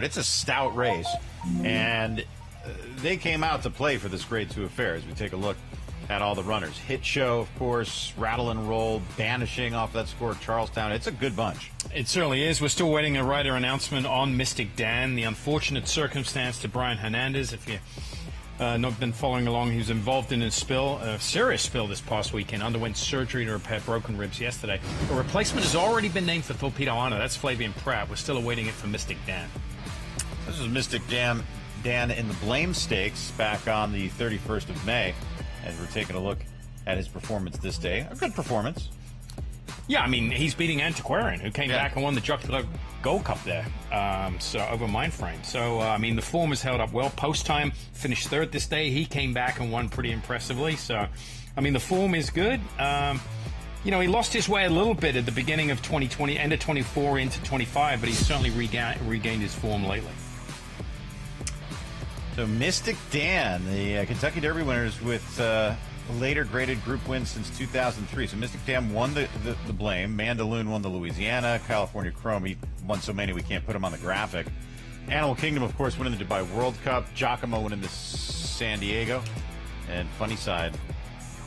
It's a stout race, and they came out to play for this Grade 2 affair. As we take a look at all the runners. Hit Show, of course, Rattle and Roll, Banishing off that score, Charlestown. It's a good bunch. It certainly is. We're still waiting a rider announcement on Mystic Dan, the unfortunate circumstance to Brian Hernandez. If you've not been following along, he was involved in a spill, a serious spill this past weekend, underwent surgery to repair broken ribs yesterday. A replacement has already been named for Torpedo Honor. That's Flavian Pratt. We're still awaiting it for Mystic Dan. This is Mystic Dan in the Blame Stakes back on the 31st of May, as we're taking a look at his performance this day. A good performance. Yeah, I mean, he's beating Antiquarian, who came back and won the Jockey Gold Cup there, so over Mindframe. So, I mean, the form has held up well. Post-time, finished third this day. He came back and won pretty impressively. So, I mean, the form is good. You know, he lost his way a little bit at the beginning of 2020, end of 24 into 25, but he's certainly regained his form lately. So Mystic Dan, the Kentucky Derby winners with later graded group wins since 2003. So Mystic Dan won the Blame. Mandaloon won the Louisiana. California Chrome, he won so many we can't put him on the graphic. Animal Kingdom, of course, winning the Dubai World Cup. Giacomo winning the San Diego. And funny side,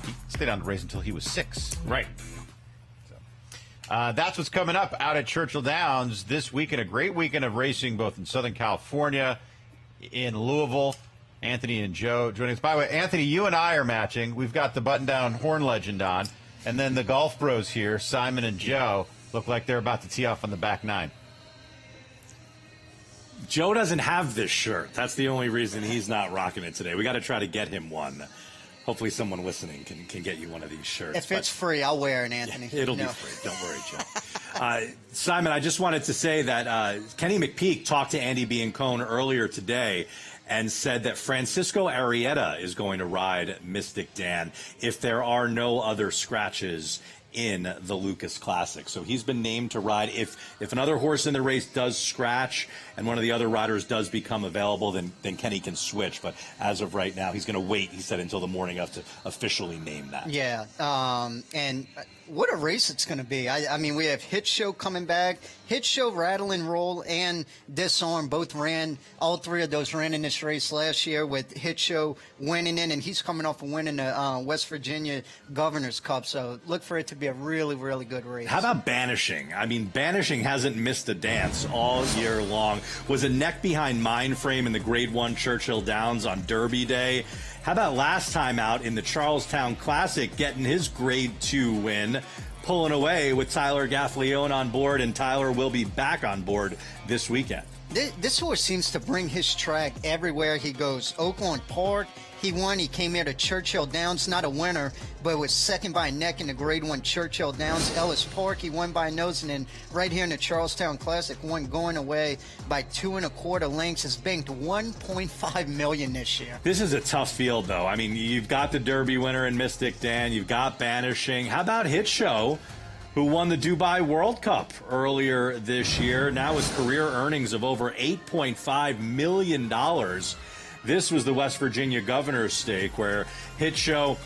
he stayed on the race until he was 6. Right. So, that's what's coming up out at Churchill Downs this weekend. A great weekend of racing both in Southern California, in Louisville. Anthony and Joe joining us. By the way, Anthony, you and I are matching. We've got the button-down horn legend on. And then the golf bros here, Simon and Joe, look like they're about to tee off on the back nine. Joe doesn't have this shirt. That's the only reason he's not rocking it today. We got to try to get him one. Hopefully someone listening can get you one of these shirts. If it's free, I'll wear it, Anthony. Yeah, it'll be free. Don't worry, Joe. Simon, I just wanted to say that Kenny McPeak talked to Andy Biancone earlier today and said that Francisco Arrieta is going to ride Mystic Dan if there are no other scratches in the Lukas Classic. So he's been named to ride. If another horse in the race does scratch and one of the other riders does become available, then Kenny can switch. But as of right now, he's going to wait, he said, until the morning of to officially name that. Yeah, and what a race it's going to be. I mean, we have Hit Show coming back. Hit Show, Rattle and Roll, and Disarm both ran. All three of those ran in this race last year with Hit Show winning in, and he's coming off of winning the West Virginia Governor's Cup. So look for it to be a really, really good race. How about Banishing? I mean, Banishing hasn't missed a dance all year long. Was a neck behind Mindframe in the Grade 1 Churchill Downs on Derby Day. How about last time out in the Charlestown Classic, getting his Grade 2 win, pulling away with Tyler Gaffalione on board, and Tyler will be back on board this weekend. This horse seems to bring his track everywhere he goes. Oakland Park, he won. He came here to Churchill Downs, not a winner, but was second by a neck in the Grade 1 Churchill Downs. Ellis Park, he won by a nose, and then right here in the Charlestown Classic, won going away by 2 1/4 lengths. Has banked $1.5 million this year. This is a tough field, though. I mean, you've got the Derby winner in Mystic Dan. You've got Banishing. How about Hit Show, who won the Dubai World Cup earlier this year, now with career earnings of over $8.5 million. This was the West Virginia Governor's Stake, where Hit Show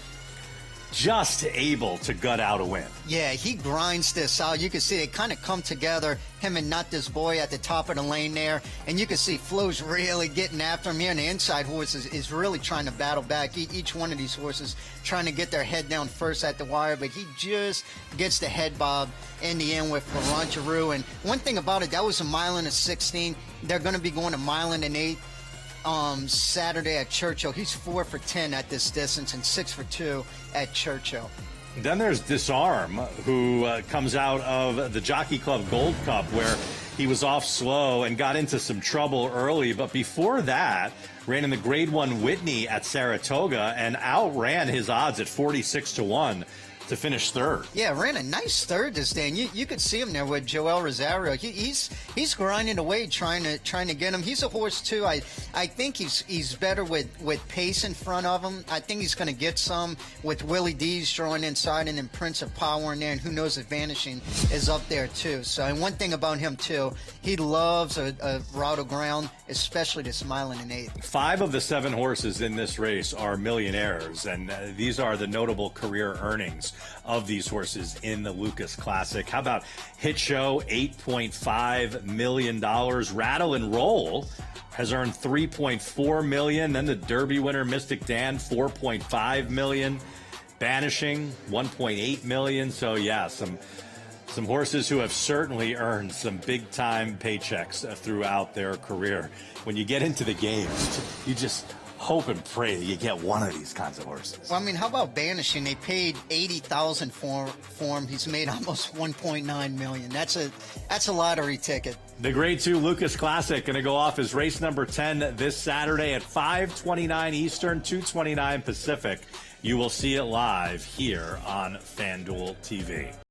just able to gut out a win. Yeah, he grinds this out. You can see they kind of come together, him and Not This Boy at the top of the lane there. And you can see Flo's really getting after him here. And the inside horse is really trying to battle back. Each one of these horses trying to get their head down first at the wire, but he just gets the head bob in the end with Laurent. And one thing about it, that was a mile and a 16. They're going to be going a mile and an 8. Saturday at Churchill. He's 4 for 10 at this distance and 6 for 2 at Churchill. Then there's Disarm, who comes out of the Jockey Club Gold Cup, where he was off slow and got into some trouble early. But before that, ran in the Grade 1 Whitney at Saratoga and outran his odds at 46-1. To finish third. Yeah, ran a nice third this day, and you could see him there with Joel Rosario. He's grinding away, trying to get him. He's a horse too. I think he's better with pace in front of him. I think he's going to get some with Willie D's drawing inside, and then Prince of Power in there, and who knows if Vanishing is up there too. So, and one thing about him too, he loves a route of ground, especially this mile and an 8. 5 of the 7 horses in this race are millionaires, and these are the notable career earnings of these horses in the Lukas Classic. How about Hit Show, $8.5 million. Rattle and Roll has earned $3.4 million. Then the Derby winner, Mystic Dan, $4.5 million. Banishing, $1.8 million. So, yeah, some horses who have certainly earned some big-time paychecks throughout their career. When you get into the games, you just hope and pray that you get one of these kinds of horses. Well, I mean, how about Banishing? They paid $80,000 for him. He's made almost $1.9 million. That's a lottery ticket. The Grade 2 Lukas Classic going to go off as race number 10 this Saturday at 5:29 Eastern, 2:29 Pacific. You will see it live here on FanDuel TV.